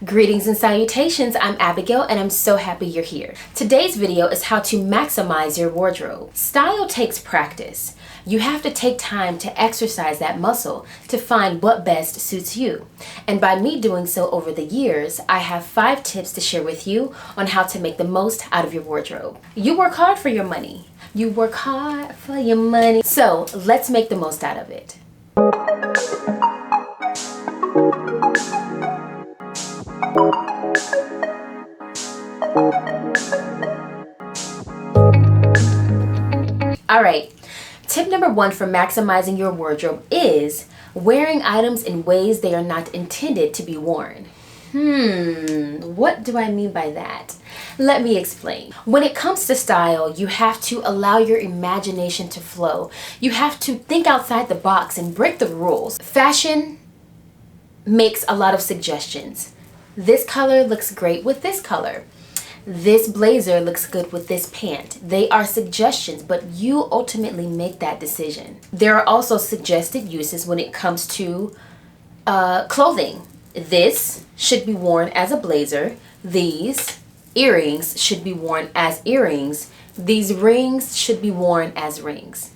Greetings and salutations, I'm Abigail and I'm so happy you're here. Today's video is how to maximize your wardrobe. Style takes practice. You have to take time to exercise that muscle to find what best suits you. And by me doing so over the years, I have 5 tips to share with you on how to make the most out of your wardrobe. You work hard for your money. You work hard for your money. So let's make the most out of it. All right, tip number 1 for maximizing your wardrobe is wearing items in ways they are not intended to be worn. What do I mean by that? Let me explain. When it comes to style, you have to allow your imagination to flow. You have to think outside the box and break the rules. Fashion makes a lot of suggestions. This color looks great with this color. This blazer looks good with this pant. They are suggestions, but you ultimately make that decision. There are also suggested uses when it comes to clothing. This should be worn as a blazer. These earrings should be worn as earrings. These rings should be worn as rings.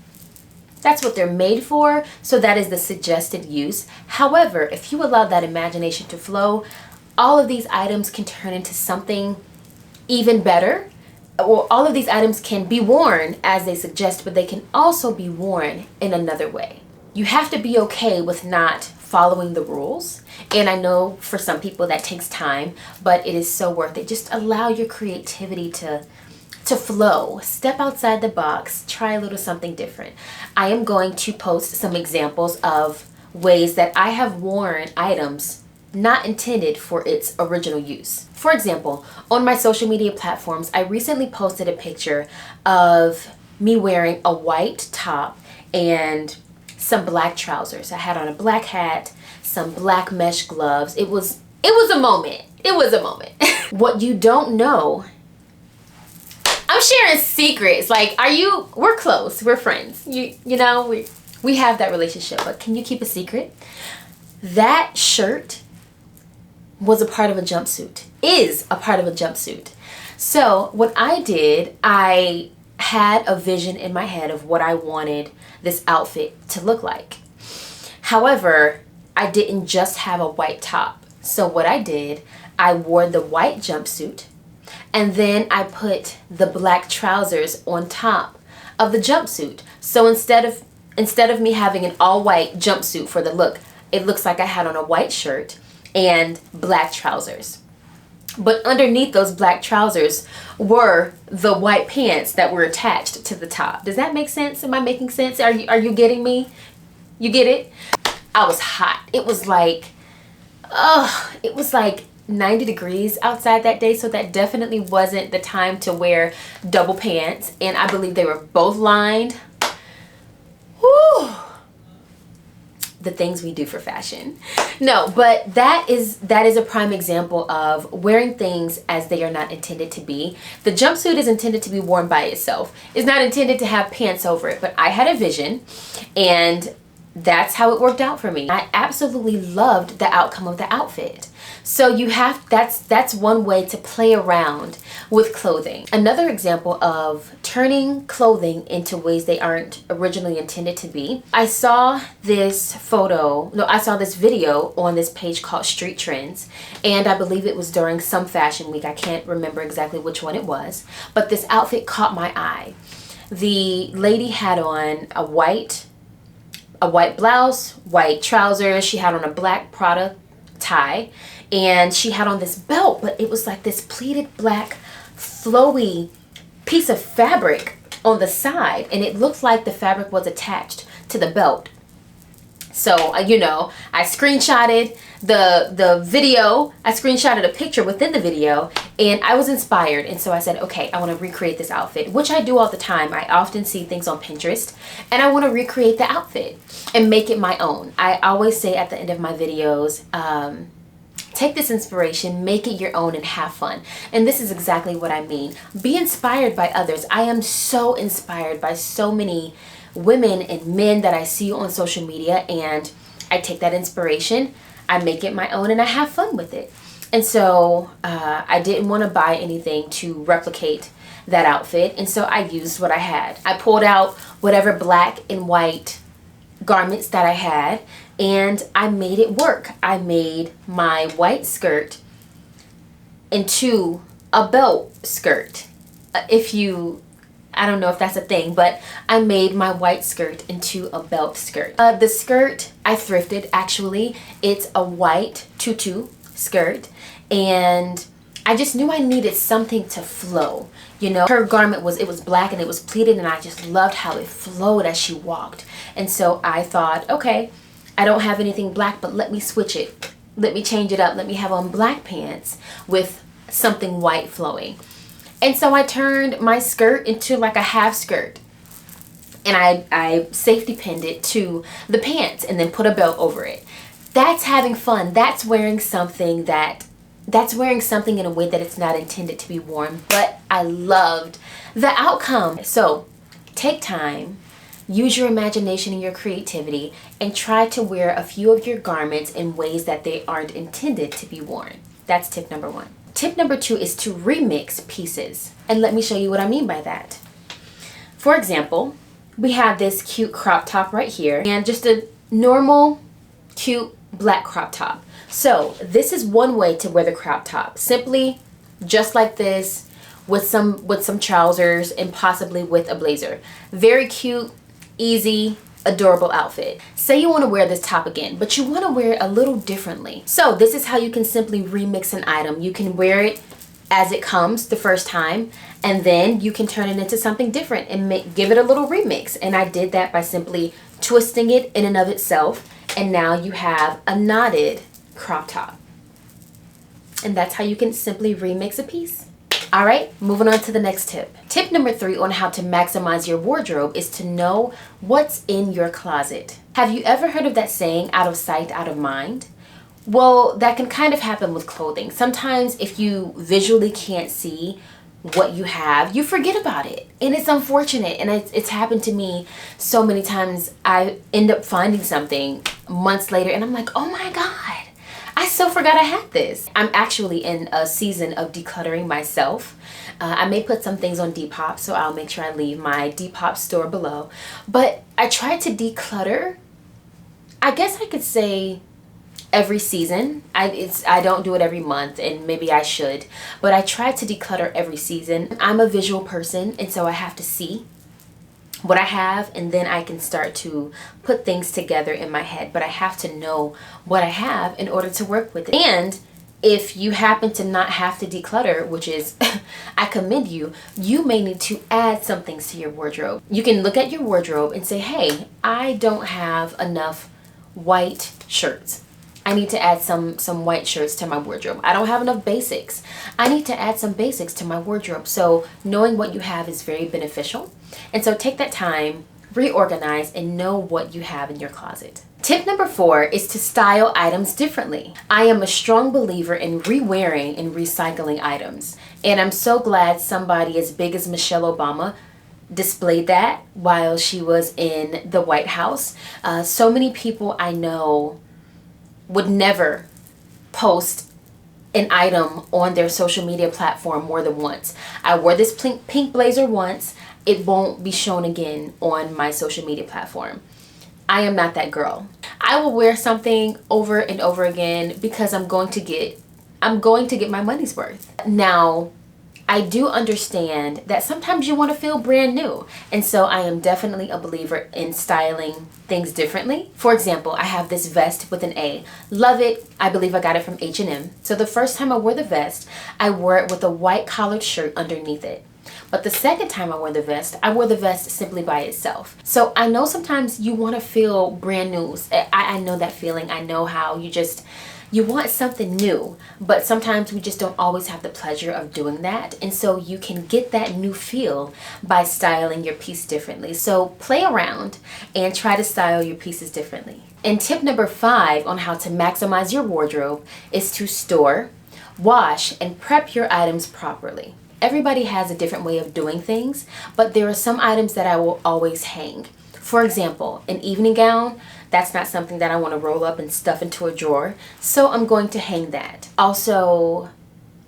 That's what they're made for, so that is the suggested use. However, if you allow that imagination to flow, all of these items can turn into something even better. Well, all of these items can be worn as they suggest, but they can also be worn in another way. You have to be okay with not following the rules. And I know for some people that takes time, but it is so worth it. Just allow your creativity to flow. Step outside the box. Try a little something different. I am going to post some examples of ways that I have worn items not intended for its original use. For example, on my social media platforms, I recently posted a picture of me wearing a white top and some black trousers. I had on a black hat, some black mesh gloves. It was a moment. It was a moment. What you don't know, I'm sharing secrets. Like, we're close, we're friends. You know, we have that relationship, but can you keep a secret? That shirt was a part of a jumpsuit, is a part of a jumpsuit. So what I did, I had a vision in my head of what I wanted this outfit to look like. However, I didn't just have a white top. So what I did, I wore the white jumpsuit and then I put the black trousers on top of the jumpsuit. So instead of me having an all white jumpsuit for the look, it looks like I had on a white shirt and black trousers. But underneath those black trousers were the white pants that were attached to the top. Does that make sense? Am I making sense? Are you getting me? You get it? I was hot. It was like 90 degrees outside that day, so that definitely wasn't the time to wear double pants, and I believe they were both lined. Whew. The things we do for fashion. No, but that is a prime example of wearing things as they are not intended to be. The jumpsuit is intended to be worn by itself. It's not intended to have pants over it, but I had a vision and that's how it worked out for me. I absolutely loved the outcome of the outfit. So that's one way to play around with clothing. Another example of turning clothing into ways they aren't originally intended to be. I saw this video on this page called Street Trends, and I believe it was during some fashion week. I can't remember exactly which one it was, but this outfit caught my eye. The lady had on a white blouse, white trousers. She had on a black Prada tie, and she had on this belt, but it was like this pleated black flowy piece of fabric on the side, and it looked like the fabric was attached to the belt. So I screenshotted the video. I screenshotted a picture within the video, and I was inspired, and so I said, okay, I want to recreate this outfit, which I do all the time. I often see things on Pinterest and I want to recreate the outfit and make it my own. I always say at the end of my videos, take this inspiration, make it your own, and have fun. And this is exactly what I mean. Be inspired by others. I am so inspired by so many women and men that I see on social media, and I take that inspiration, I make it my own, and I have fun with it. And so I didn't want to buy anything to replicate that outfit. And so I used what I had. I pulled out whatever black and white garments that I had, and I made it work. I made my white skirt into a belt skirt. I don't know if that's a thing, but I made my white skirt into a belt skirt. The skirt I thrifted, actually. It's a white tutu skirt, and I just knew I needed something to flow. You know, her garment was black and it was pleated, and I just loved how it flowed as she walked. And so I thought, okay, I don't have anything black, but let me switch it. Let me change it up. Let me have on black pants with something white flowing. And so I turned my skirt into like a half skirt, and I safety pinned it to the pants and then put a belt over it. That's having fun. That's wearing something in a way that it's not intended to be worn, but I loved the outcome. So take time, use your imagination and your creativity, and try to wear a few of your garments in ways that they aren't intended to be worn. That's tip number 1. Tip number 2 is to remix pieces. And let me show you what I mean by that. For example, we have this cute crop top right here, and just a normal, cute black crop top. So this is one way to wear the crop top. Simply just like this, with some trousers and possibly with a blazer. Very cute, easy, adorable outfit. Say you want to wear this top again, but you want to wear it a little differently. So this is how you can simply remix an item. You can wear it as it comes the first time, and then you can turn it into something different and give it a little remix. And I did that by simply twisting it in and of itself, and now you have a knotted crop top. And that's how you can simply remix a piece. All right, moving on to the next tip. Tip number 3 on how to maximize your wardrobe is to know what's in your closet. Have you ever heard of that saying, out of sight, out of mind? Well, that can kind of happen with clothing. Sometimes if you visually can't see what you have, you forget about it. And it's unfortunate. And it's happened to me so many times. I end up finding something months later and I'm like, oh my God, I so forgot I had this. I'm actually in a season of decluttering myself. I may put some things on Depop, so I'll make sure I leave my Depop store below. But I try to declutter, I guess I could say, every season. I don't do it every month, and maybe I should, but I try to declutter every season. I'm a visual person, and so I have to see what I have, and then I can start to put things together in my head. But I have to know what I have in order to work with it. And if you happen to not have to declutter, which is, I commend you, you may need to add some things to your wardrobe. You can look at your wardrobe and say, hey, I don't have enough white shirts. I need to add some white shirts to my wardrobe. I don't have enough basics. I need to add some basics to my wardrobe. So knowing what you have is very beneficial. And so take that time, reorganize, and know what you have in your closet. Tip number 4 is to style items differently. I am a strong believer in re-wearing and recycling items. And I'm so glad somebody as big as Michelle Obama displayed that while she was in the White House. So many people I know would never post an item on their social media platform more than once. I wore this pink blazer once. It won't be shown again on my social media platform. I am not that girl. I will wear something over and over again because I'm going to get my money's worth. Now, I do understand that sometimes you want to feel brand new. And so I am definitely a believer in styling things differently. For example, I have this vest with an A. Love it. I believe I got it from H&M. So the first time I wore the vest, I wore it with a white collared shirt underneath it. But the second time I wore the vest simply by itself. So I know sometimes you want to feel brand new. I know that feeling. I know how you want something new, but sometimes we just don't always have the pleasure of doing that. And so you can get that new feel by styling your piece differently. So play around and try to style your pieces differently. And tip number 5 on how to maximize your wardrobe is to store, wash, and prep your items properly. Everybody has a different way of doing things, but there are some items that I will always hang. For example, an evening gown, that's not something that I want to roll up and stuff into a drawer, so I'm going to hang that. Also,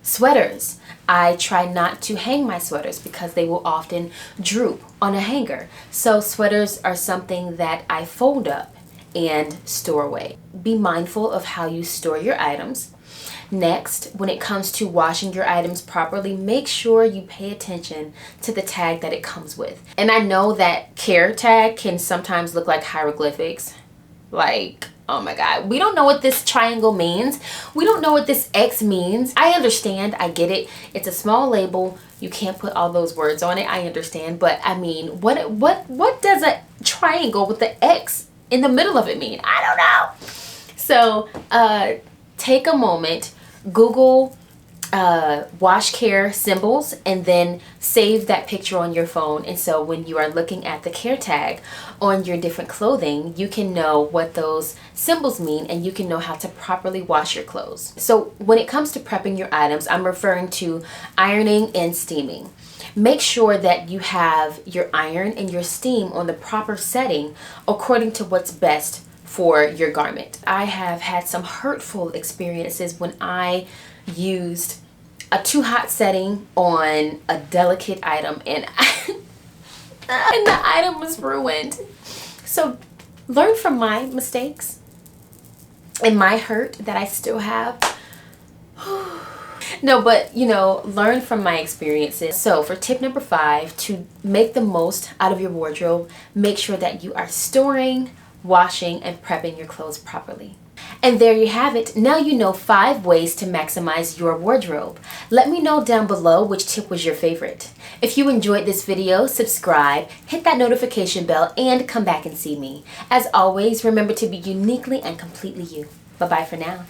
sweaters. I try not to hang my sweaters because they will often droop on a hanger. So sweaters are something that I fold up and store away. Be mindful of how you store your items. Next, when it comes to washing your items properly, make sure you pay attention to the tag that it comes with. And I know that care tag can sometimes look like hieroglyphics. Like, oh my God, we don't know what this triangle means. We don't know what this X means. I understand, I get it. It's a small label. You can't put all those words on it. I understand, but I mean, what does a triangle with the X in the middle of it mean? I don't know. So, take a moment, Google wash care symbols, and then save that picture on your phone. And so when you are looking at the care tag on your different clothing, you can know what those symbols mean and you can know how to properly wash your clothes. So when it comes to prepping your items, I'm referring to ironing and steaming. Make sure that you have your iron and your steam on the proper setting according to what's best for your garment. I have had some hurtful experiences when I used a too hot setting on a delicate item and and the item was ruined. So learn from my mistakes and my hurt that I still have. No, but learn from my experiences. So for tip number 5, to make the most out of your wardrobe, make sure that you are storing, washing, and prepping your clothes properly. And there you have it. Now you know 5 ways to maximize your wardrobe. Let me know down below which tip was your favorite. If you enjoyed this video, subscribe, hit that notification bell, and come back and see me. As always, remember to be uniquely and completely you. Bye-bye for now.